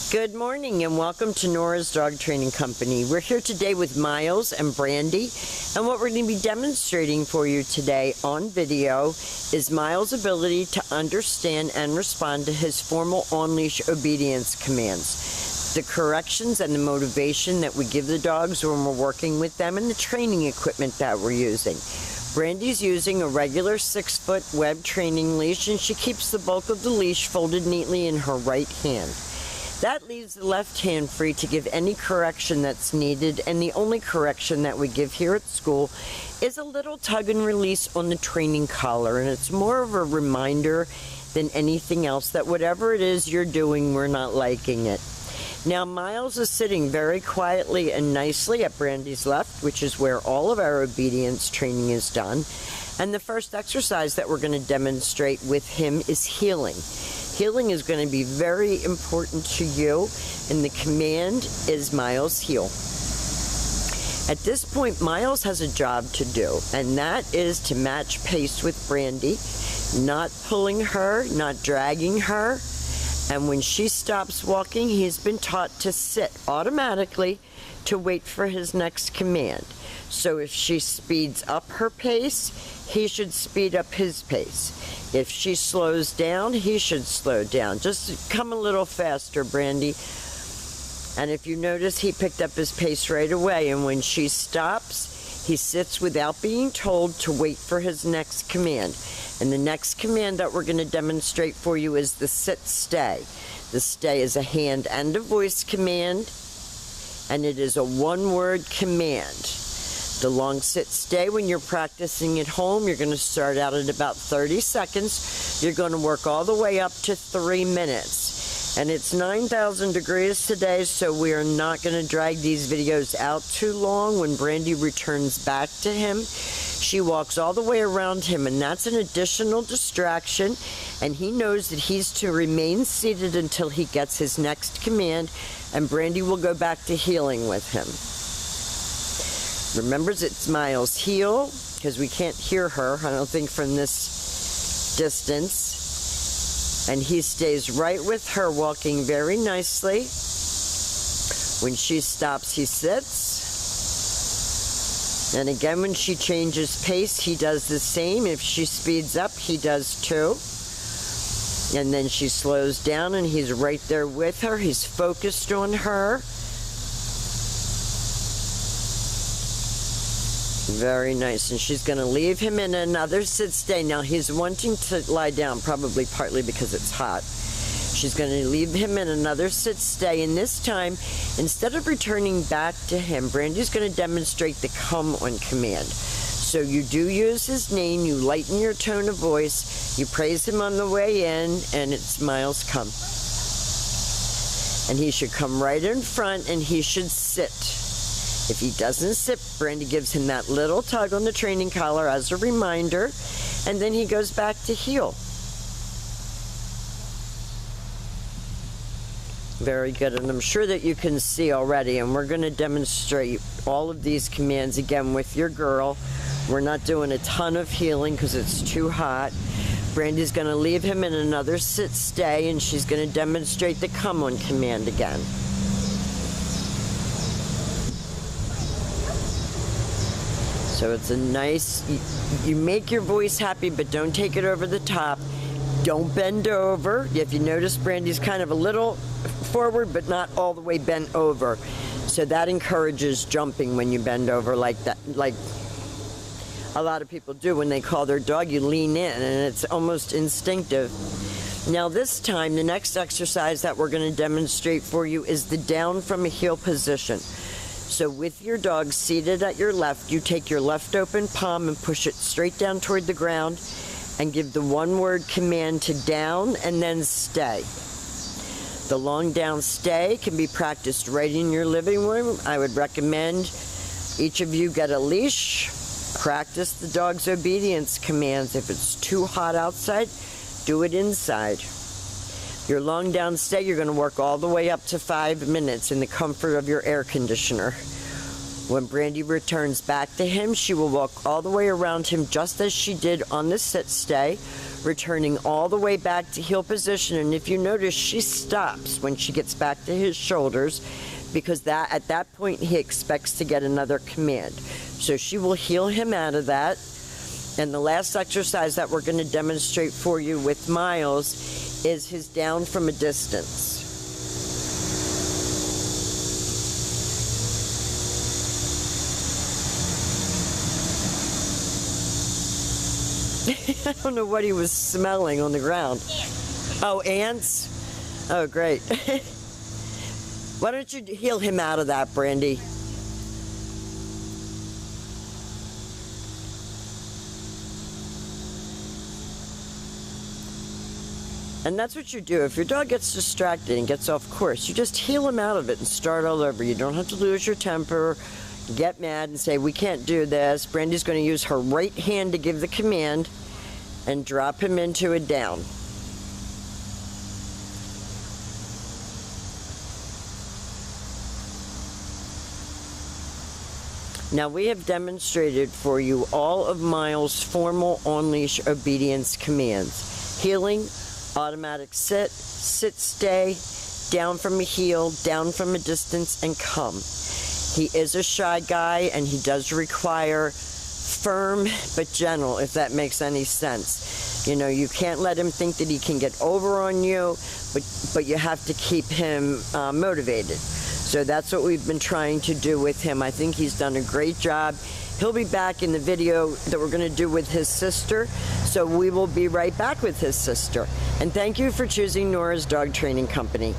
Good morning and welcome to Nora's Dog Training Company. We're here today with Myles and Brandy, and what we're going to be demonstrating for you today on video is Myles' ability to understand and respond to his formal on-leash obedience commands, the corrections and the motivation that we give the dogs when we're working with them, and the training equipment that we're using. Brandy's using a regular 6-foot web training leash, and she keeps the bulk of the leash folded neatly in her right hand. That leaves the left hand free to give any correction that's needed, and the only correction that we give here at school is a little tug and release on the training collar, and it's more of a reminder than anything else that whatever it is you're doing, we're not liking it. Now, Myles is sitting very quietly and nicely at Brandy's left, which is where all of our obedience training is done, and the first exercise that we're going to demonstrate with him is heeling. Heeling is going to be very important to you, and the command is Myles heel. At this point, Myles has a job to do, and that is to match pace with Brandy, not pulling her, not dragging her, and when she stops walking, he's been taught to sit automatically to wait for his next command. So if she speeds up her pace, he should speed up his pace. If she slows down, he should slow down. Just come a little faster, Brandy. And if you notice, he picked up his pace right away. And when she stops, he sits without being told to wait for his next command. And the next command that we're going to demonstrate for you is the sit-stay. The stay is a hand and a voice command, and it is a one-word command. The long sit-stay, when you're practicing at home, you're going to start out at about 30 seconds. You're going to work all the way up to 3 minutes. And it's 9,000 degrees today, so we are not going to drag these videos out too long. When Brandy returns back to him, she walks all the way around him, and that's an additional distraction. And he knows that he's to remain seated until he gets his next command, and Brandy will go back to heeling with him. Remember, it's Myles' heel, because we can't hear her, I don't think, from this distance. And he stays right with her, walking very nicely. When she stops, he sits. And again, when she changes pace, he does the same. If she speeds up, he does too. And then she slows down, and he's right there with her. He's focused on her. Very nice. And she's going to leave him in another sit-stay. Now, he's wanting to lie down, probably partly because it's hot. She's going to leave him in another sit-stay, and this time, instead of returning back to him, Brandy's going to demonstrate the come on command. So you do use his name, you lighten your tone of voice, you praise him on the way in, and it's Myles come. And he should come right in front, and he should sit. If he doesn't sit, Brandy gives him that little tug on the training collar as a reminder, and then he goes back to heel. Very good, and I'm sure that you can see already, and we're going to demonstrate all of these commands again with your girl. We're not doing a ton of heeling because it's too hot. Brandy's going to leave him in another sit-stay, and she's going to demonstrate the come on command again. So it's a nice, you make your voice happy, but don't take it over the top. Don't bend over. If you notice, Brandy's kind of a little forward, but not all the way bent over. So that encourages jumping when you bend over like that, like a lot of people do when they call their dog. You lean in, and it's almost instinctive. Now this time, the next exercise that we're going to demonstrate for you is the down from a heel position. So with your dog seated at your left, you take your left open palm and push it straight down toward the ground and give the one-word command to down and then stay. The long down stay can be practiced right in your living room. I would recommend each of you get a leash, practice the dog's obedience commands. If it's too hot outside, do it inside. Your long down stay, you're going to work all the way up to 5 minutes in the comfort of your air conditioner. When Brandy returns back to him, she will walk all the way around him just as she did on the sit stay, returning all the way back to heel position. And if you notice, she stops when she gets back to his shoulders, because at that point he expects to get another command. So she will heel him out of that. And the last exercise that we're going to demonstrate for you with Myles is his down from a distance. I don't know what he was smelling on the ground. Ants. Oh, ants? Oh, great. Why don't you heel him out of that, Brandy? And that's what you do. If your dog gets distracted and gets off course, you just heel him out of it and start all over. You don't have to lose your temper, get mad and say, we can't do this. Brandy's going to use her right hand to give the command and drop him into a down. Now, we have demonstrated for you all of Myles' formal on-leash obedience commands. Heeling, automatic sit, sit stay, down from a heel, down from a distance, and come. He is a shy guy, and he does require firm but gentle, if that makes any sense. You know, you can't let him think that he can get over on you, but you have to keep him motivated. So that's what we've been trying to do with him. I think he's done a great job. He'll be back in the video that we're going to do with his sister, so we will be right back with his sister. And thank you for choosing Nora's Dog Training Company.